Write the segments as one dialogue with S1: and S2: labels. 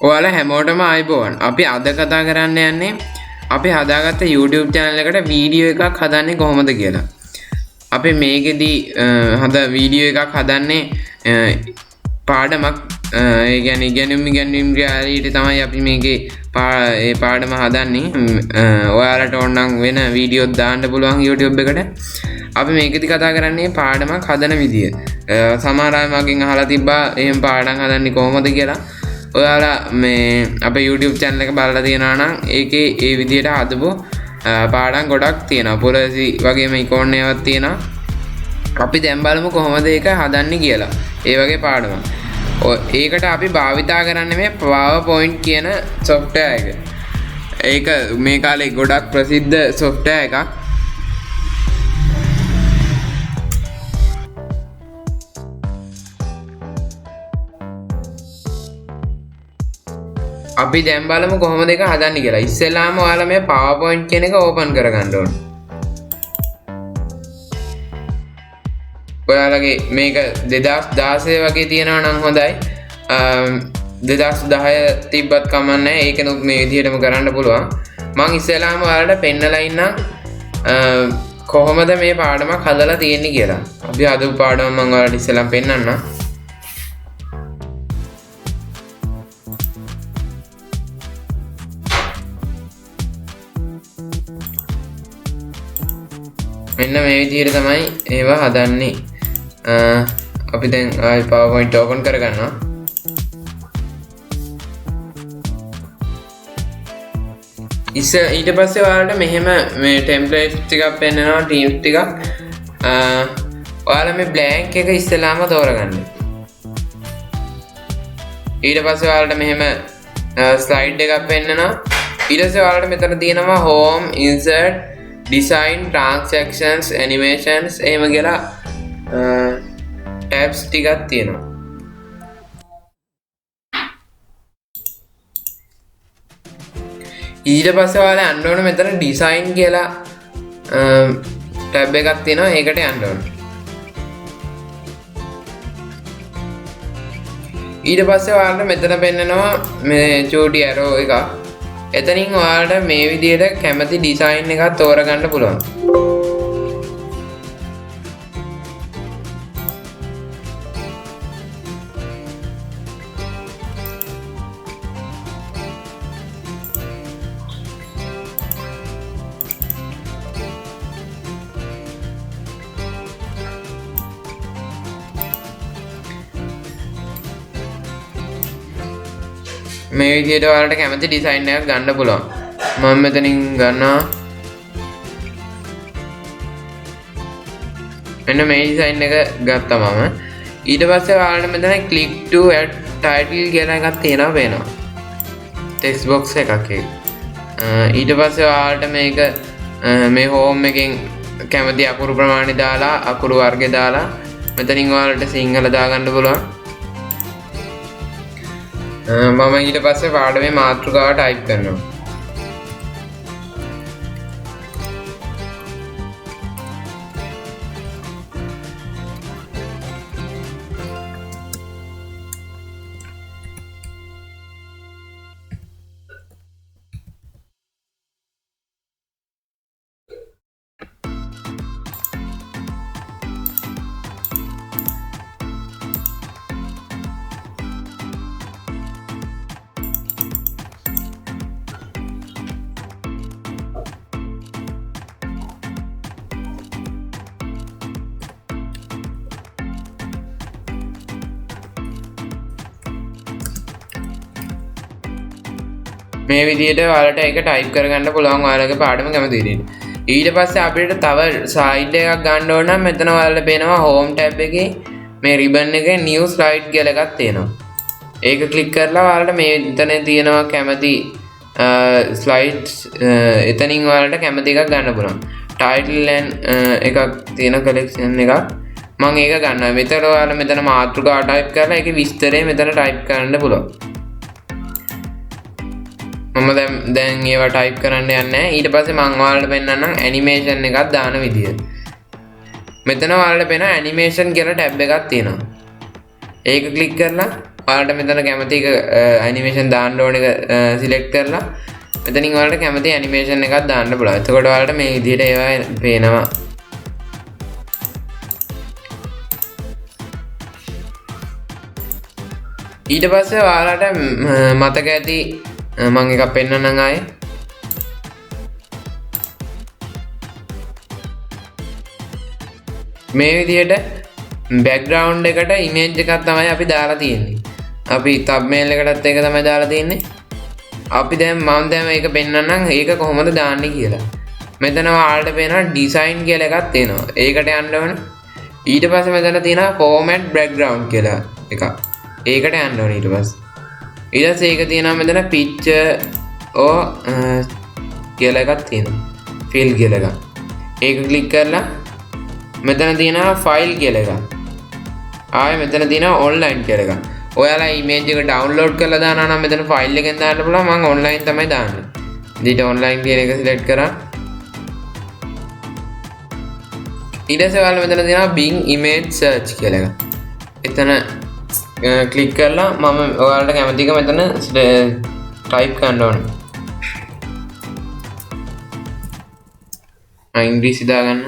S1: ඔයාලා හැමෝටම ආයිබෝවන්. අපි අද කතා කරන්න යන්නේ අපි හදාගත්ත YouTube channel එකට වීඩියෝ එකක් හදන්නේ කොහොමද කියලා. අපි මේකෙදී වීඩියෝ එකක් හදන්නේ පාඩමක් ඒ කියන්නේ ඉගෙනුම් ක්‍රියාවලියට තමයි අපි මේකේ ඒ පාඩම හදන්නේ. ඔයාලට ඕන නම් වෙන වීඩියෝ දාන්න පුළුවන් YouTube එකට. අපි මේකෙදි කතා කරන්නේ පාඩමක් හදන විදිය. සමහර අය මගෙන් අහලා තිබ්බා එහෙම පාඩම් හදන්නේ කොහොමද කියලා. ඔයාලා මේ අපේ YouTube channel එක බලලා තියෙනවා නම් ඒකේ ඒ විදියට හදපු පාඩම් ගොඩක් තියෙනවා. පොලසි වගේම ඉකෝන් ඒවාත් තියෙනවා. අපි දැන් බලමු කොහොමද ඒක හදන්නේ කියලා. ඒ වගේ පාඩමක්. ඒකට අපි භාවිතා කරන්නේ මේ PowerPoint කියන software එක. ඒක මේ කාලේ ගොඩක් ප්‍රසිද්ධ software එකක්. අපි දැන් බලමු කොහොමද ඒක හදන්නේ කියලා. ඉස්සෙල්ලාම ඔයාලා මේ PowerPoint කියන එක ඕපන් කරගන්න ඕන. ඔයාලගේ මේක 2016 වගේ තියෙනවා නම් හොඳයි. 2010 තිබ්බත් කමක් නැහැ. ඒකනොත් මේ විදිහටම කරන්න පුළුවන්. මම ඉස්සෙල්ලාම ඔයාලට පෙන්නලා ඉන්නම් කොහොමද මේ පාඩමක් හදලා තියෙන්නේ කියලා. අපි හදපු පාඩම මම ඔයාලට ඉස්සෙල්ලාම පෙන්නන්නම්. මෙන්න මේ විදිහට තමයි ඒවා හදන්නේ. අපි දැන් ආයි PowerPoint ඕපන් කරගන්නවා. ඊට පස්සේ ඔයාලට මෙහෙම මේ ටෙම්ප්ලේට්ස් ටිකක් පෙන්නනවා, තීම්ස් ටිකක්. ඔයාලා මේ බ්ලැන්ක් එක ඉස්සෙල්ලාම තෝරගන්න. ඊට පස්සේ ඔයාලට මෙහෙම ස්ලයිඩ් එකක් පෙන්නනවා. ඊට පස්සේ ඔයාලට මෙතන තියෙනවා home, insert, design, transactions, animations එහෙම කියලා tabs ටිකක් තියෙනවා. ඊට පස්සේ ඔයාලා යන්න ඕන මෙතන design කියලා tab එකක් තියෙනවා. ඒකට යන්න ඕන. ඊට පස්සේ ඔයාලට මෙතන පෙන්නනවා මේ චූටි arrow එකක්. එතනින් ඔයාලට මේ විදිහට කැමති ඩිසයින් එකක් තෝරගන්න පුළුවන්. මේ විදිහට ඔයාලට කැමති ඩිසයින් එකක් ගන්න පුළුවන්. මම මෙතනින් ගන්නවා මෙන්න මේ ඩිසයින් එක ගත්තා මම. ඊට පස්සේ ඔයාලට මෙතන click to add title කියලා එකක් තියෙනවා පේනවා. text box එකක් ඒක. ඊට පස්සේ ඔයාලට මේක මේ home එකෙන් කැමති අකුරු ප්‍රමාණය දාලා අකුරු වර්ගය දාලා මෙතනින් ඔයාලට සිංහල දාගන්න පුළුවන්. මම ඊට පස්සේ පාඩමේ මාතෘකාව ටයිප් කරනවා. මේ විදිහට ඔයාලට ඒක ටයිප් කරගන්න පුළුවන් ඔයාලගේ පාඩම කැමති විදිහට. ඊට පස්සේ අපිට තව ස්ලයිඩ් එකක් ගන්න ඕන නම් මෙතන ඔයාලට පේනවා home tab එකේ මේ ribbon එකේ new slide කියලා එකක් තියෙනවා. ඒක ක්ලික් කරලා ඔයාලට මේ එතන තියෙනවා කැමති slides එතනින් ඔයාලට කැමති එකක් ගන්න පුළුවන්. title and එකක් තියෙන collection එකක්. මම ඒක ගන්නවා. මෙතන ඔයාලා මෙතන මාතෘකාව ටයිප් කරලා ඒකේ විස්තරය මෙතන ටයිප් කරන්න පුළුවන්. මම දැන් ඒවා ටයිප් කරන්න යන්නේ නැහැ. ඊට පස්සේ මම ඔයාලට පෙන්නන්නම් ඇනිමේෂන් එකක් දාන විදිය. මෙතන ඔයාලට පේන ඇනිමේෂන් කියලා ටැබ් එකක් තියෙනවා. ඒක ක්ලික් කරලා ඔයාලට මෙතන කැමති ඇනිමේෂන් දාන්න ඕන එක සිලෙක්ට් කරලා මෙතනින් ඔයාලට කැමති ඇනිමේෂන් එකක් දාන්න පුළුවන්. එතකොට ඔයාලට මේ විදිහට ඒවා පේනවා. ඊට පස්සේ ඔයාලට මතක ඇති මම එකක් පෙන්නන්නම් ආයේ. මේ විදිහට බෑග්ග්‍රවුන්ඩ් එකට ඉමේජ් එකක් තමයි අපි දාලා තියෙන්නේ. අපි තම්බ්නේල් එකටත් ඒක තමයි දාලා තියෙන්නේ. අපි දැන් මම දැන් මේක පෙන්නන්නම් ඒක කොහොමද දාන්නේ කියලා. මෙතන ඔයාලට පේනවා ඩිසයින් කියලා එකක් තියෙනවා. ඒකට යන්න ඕනේ. ඊට පස්සේ මෙතන තියෙනවා format background කියලා එකක්. ඒකට යන්න ඕනේ ඊට පස්සේ. ඊට පස්සේ ඒක තියෙනවා මෙතන picture කියලා එකක් තියෙනවා. fill කියලා එකක්. ඒක ක්ලික් කරලා මෙතන තියෙනවා file කියලා එකක්. ආයෙ මෙතන තියෙනවා online කියලා එකක්. ඔයාලා ඉමේජ් එක ඩවුන්ලෝඩ් කරලා දානවා නම් මෙතන ෆයිල් එකෙන් දාන්න පුළුවන්. මම ඔන්ලයින් තමයි දාන්නේ. ඉතින් ඔන්ලයින් කියන එක සිලෙක්ට් කරා. ඊට පස්සේ ඔයාලා මෙතන තියෙනවා Bing image search කියලා එකක්. එතන ක්ලික් කරලා මම ඔයාලට කැමති එක මෙතන ටයිප් කරන්න ඕනේ. ඉංග්‍රීසි දාගන්න.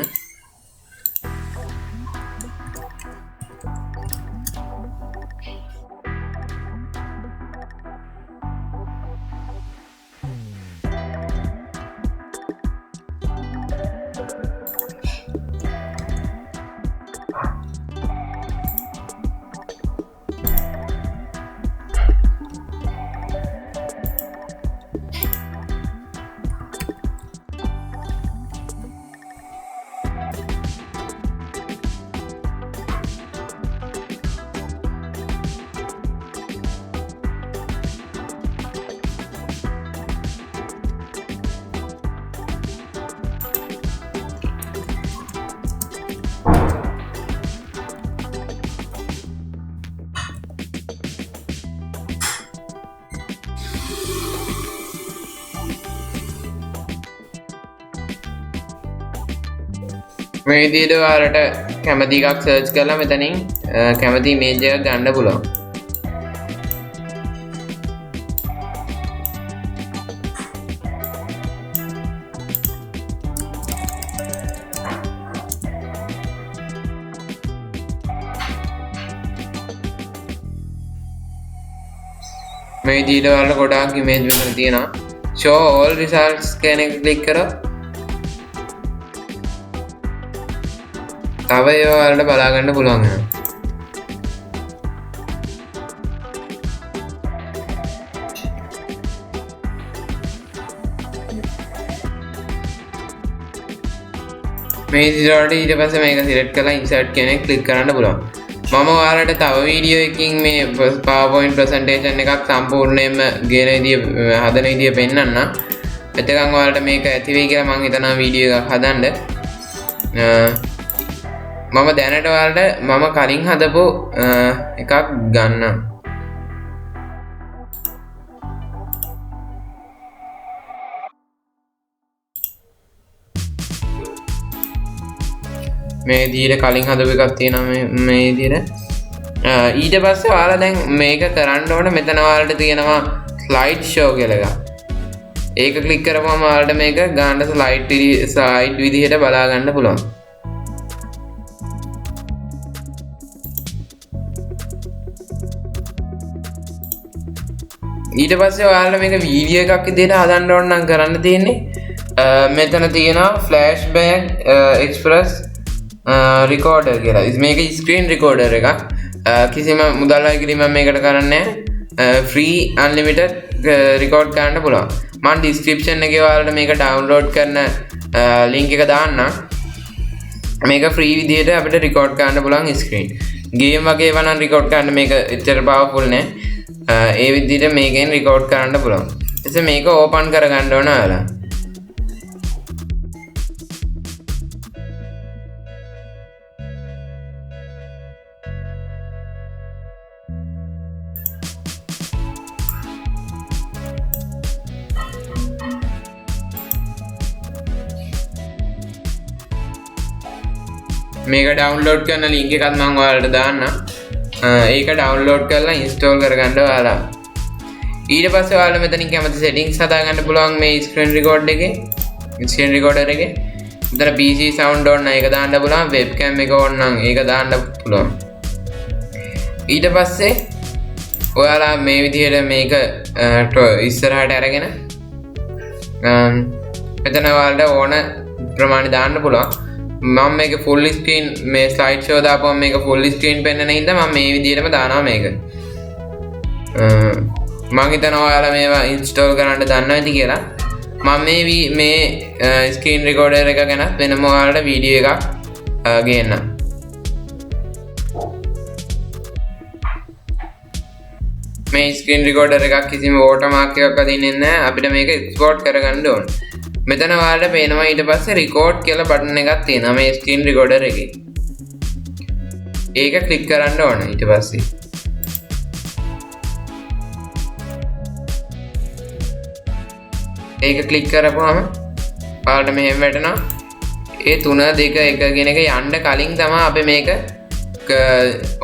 S1: මේ විදිහට ඔයාලට කැමති එකක් සර්ච් කරලා මෙතනින් කැමති ඉමේජ් එකක් ගන්න පුළුවන්. මේ විදිහට ඔයාලට ගොඩාක් ඉමේජ් මෙතන තියෙනවා. show all results කියන එක ක්ලික් කරලා තව ඒවා ඔයාලට බලා ගන්න පුළුවන් වෙනවා. මේ විදිහට ඊට පස්සේ මේක සිලෙක්ට් කරලා insert කියන එක ක්ලික් කරන්න පුළුවන්. මම ඔයාලට තව වීඩියෝ එකකින් මේ PowerPoint presentation එකක් සම්පූර්ණයෙන්ම ගේන විදිය හදන විදිය පෙන්නන්න. එතකන් ඔයාලට මේක ඇති වෙයි කියලා මම හිතනවා වීඩියෝ එකක් හදන්න. මම දැනට ඔයාලට මම කලින් හදපු එකක් ගන්නම්. මේ විදිහට කලින් හදපු එකක් තියෙනවා මේ විදිහට. ඊට පස්සේ ඔයාලා දැන් මේක කරන්න ඕන මෙතන ඔයාලට තියෙනවා slide show කියලා එකක්. ඒක ක්ලික් කරපුවම ඔයාලට මේක ගන්න slide විදිහට බලා ගන්න පුළුවන්. ඊට පස්සේ ඔයාලට මේක වීඩියෝ එකක් විදිහට හදන්න ඕන නම් කරන්න තියෙන්නේ මෙතන තියෙනවා flashback express recorder කියලා. මේක screen recorder එකක්. කිසිම මුදල් අය කිරීමක් මේකට කරන්නේ free unlimited record කරන්න පුළුවන්. මම description එකේ ඔයාලට මේක download කරන link එක දාන්නම්. මේක free විදිහට අපිට record කරන්න පුළුවන් screen. game වගේ ඒවා නම් record කරන්න මේක එච්චර powerful නෑ. ඒ විදිහට මේකෙන් record කරන්න පුළුවන්. එතකොට මේක open කරගන්න ඕන ඔයාලා. මේක ඩවුන්ලෝඩ් කරන ලින්ක් එකත් මම ඔයාලට දාන්නම්. ඒක ඩවුන්ලෝඩ් කරලා ඉන්ස්ටෝල් කරගන්න ඔයාලා. ඊට පස්සේ ඔයාලා මෙතනින් කැමති settings හදාගන්න පුළුවන් මේ screen record එකේ. screen recorder එකේ. මෙතන PC sound on එක දාන්න පුළුවන්, webcam එක on නම් ඒක දාන්න පුළුවන්. ඊට පස්සේ ඔයාලා මේ විදිහට මේක ඉස්සරහට අරගෙන මෙතන ඔයාලට ඕන ප්‍රමාණය දාන්න පුළුවන්. මම මේක full screen මේ slide show දාපුවම මේක full screen පෙන්වන හින්දා මම මේ විදිහටම දානවා මේක. මම හිතනවා ඔයාලා මේවා install කරන්න දන්නවා ඇති කියලා. මම මේ screen recorder එක ගැන වෙනම ඔයාලට වීඩියෝ එකක් ගේන්නම්. මේ screen recorder එකක් කිසිම watermark එකක් අදින්නේ නැහැ. අපිට මේක export කරගන්න ඕන. මෙතන ඔයාලට පේනවා ඊට පස්සේ record කියලා බටන් එකක් තියෙනවා මේ screen recorder එකේ. ඒක ක්ලික් කරන්න ඕන ඊට පස්සේ. ඒක ක්ලික් කරපුවම ඔයාලට මෙහෙම වැටෙනවා. ඒ 3 2 1 කියන එක යන්න කලින් තමයි අපි මේක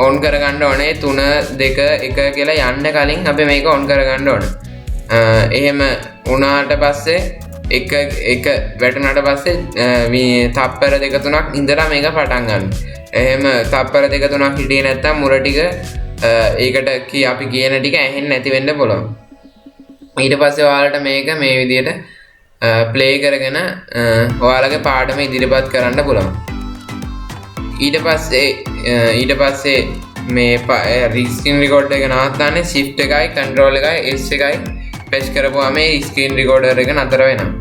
S1: on කරගන්න ඕනේ. 3 2 1 කියලා යන්න කලින් අපි මේක on කරගන්න ඕන. එහෙම වුණාට පස්සේ එක වැටුණාට පස්සේ මේ තප්පර 2 3ක් ඉඳලා මේක පටන් ගන්න. එහෙම තප්පර 2 3ක් හිටියේ නැත්තම් මුල ටික ඒකට අපි කියන ටික ඇහෙන්නේ නැති වෙන්න පුළුවන්. ඊට පස්සේ ඔයාලට මේක මේ විදිහට ප්ලේ කරගෙන ඔයාලගේ පාඩම ඉදිරිපත් කරන්න පුළුවන්. ඊට පස්සේ මේ screen recorder එක නවත්තන්නේ shift එකයි control එකයි S එකයි press කරපුවාම මේ screen recorder එක නතර වෙනවා.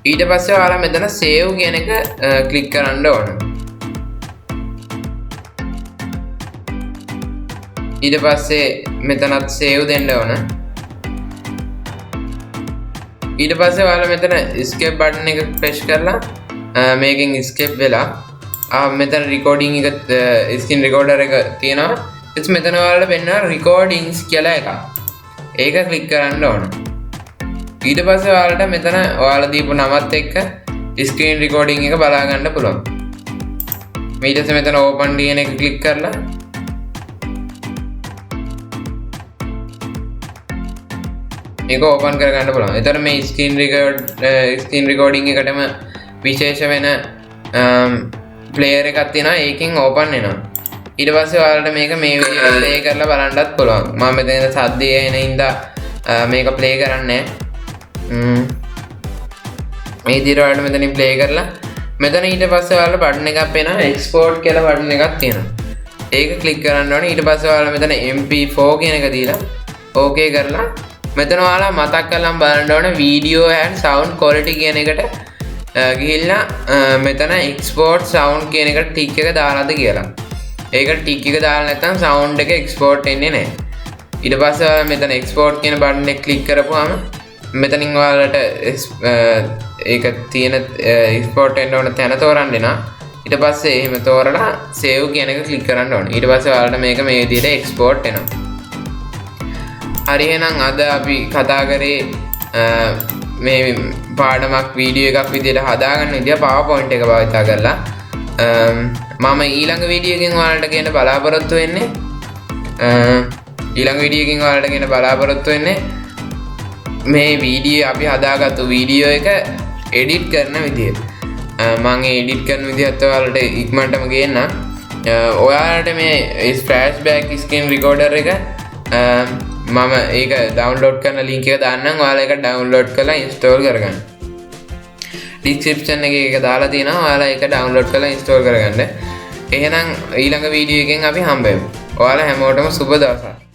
S1: ඊට පස්සේ ඔයාලා මෙතන save කියන එක ක්ලික් කරන්න ඕන. ඊට පස්සේ මෙතනත් save දෙන්න ඕන. ඊට පස්සේ ඔයාලා මෙතන escape button එක press කරලා මේකෙන් escape වෙලා මෙතන recording එක screen recorder එක තියෙනවා. එතකොට මෙතන ඔයාලට වෙනවා recordings කියලා එකක්. ඒක ක්ලික් කරන්න ඕන. ඊට පස්සේ ඔයාලට මෙතන ඔයාලා දීපු නමත් එක්ක screen recording එක බලා ගන්න පුළුවන්. ඊට පස්සේ මෙතන open කියන එක ක්ලික් කරලා ඒක ඕපන් කරගන්න පුළුවන්. එතකොට මේ screen recording එකටම විශේෂ වෙන player එකක් තියෙනවා. ඒකෙන් ඕපන් වෙනවා. ඊට පස්සේ ඔයාලට මේක මේ විදිහට play කරලා බලන්නත් පුළුවන්. මම මෙතන සද්දය එන හින්දා මේක play කරන්නේ නැහැ. මේ විදිහට ඔයාලට මෙතනින් play කරලා මෙතන ඊට පස්සේ ඔයාලට බටන් එකක් පේනවා export කියලා බටන් එකක් තියෙනවා. ඒක ක්ලික් කරන්න ඕනේ. ඊට පස්සේ ඔයාලා මෙතන MP4 කියන එක දීලා okay කරලා මෙතන ඔයාලා මතක් කරලා බලන්න ඕනේ video and sound quality කියන එකට ගිහිල්ලා මෙතන export sound කියන එකට ටික් එක දාලාද කියලා. ඒක ටික් එක දාලා නැත්නම් sound එක export වෙන්නේ නැහැ. ඊට පස්සේ ඔයාලා මෙතන export කියන බටන් එක ක්ලික් කරපුවාම මෙතනින් ඔයාලට ඒක තියෙන export වෙන්න ඕන තැන තෝරන්න දෙනවා. ඊට පස්සේ එහෙම තෝරලා save කියන එක ක්ලික් කරන්න ඕනේ. ඊට පස්සේ ඔයාලට මේක මේ විදිහට export වෙනවා. හරි එහෙනම් අද අපි කතා කරේ මේ පාඩමක් වීඩියෝ එකක් විදිහට හදාගන්න විදිය PowerPoint එක භාවිතා කරලා. මම ඊළඟ වීඩියෝ එකකින් ඔයාලට කියන බලාපොරොත්තු වෙන්නේ මේ වීඩියෝ අපි හදාගත්තු වීඩියෝ එක එඩිට් කරන විදිය. මම එඩිට් කරන විදිහත් ඔයාලට ඉක්මනටම ගේන්නම්. ඔයාලට මේ flashback screen recorder එක මම ඒක ඩවුන්ලෝඩ් කරන ලින්ක් එක දාන්නම්. ඔයාලා ඒක ඩවුන්ලෝඩ් කරලා ඉන්ස්ටෝල් කරගන්න. ඩිස්ක්‍රිප්ෂන් එකේ ඒක දාලා තියෙනවා. ඔයාලා ඒක ඩවුන්ලෝඩ් කරලා ඉන්ස්ටෝල් කරගන්න. එහෙනම් ඊළඟ වීඩියෝ එකෙන් අපි හම්බෙමු. ඔයාලා හැමෝටම සුබ දවසක්.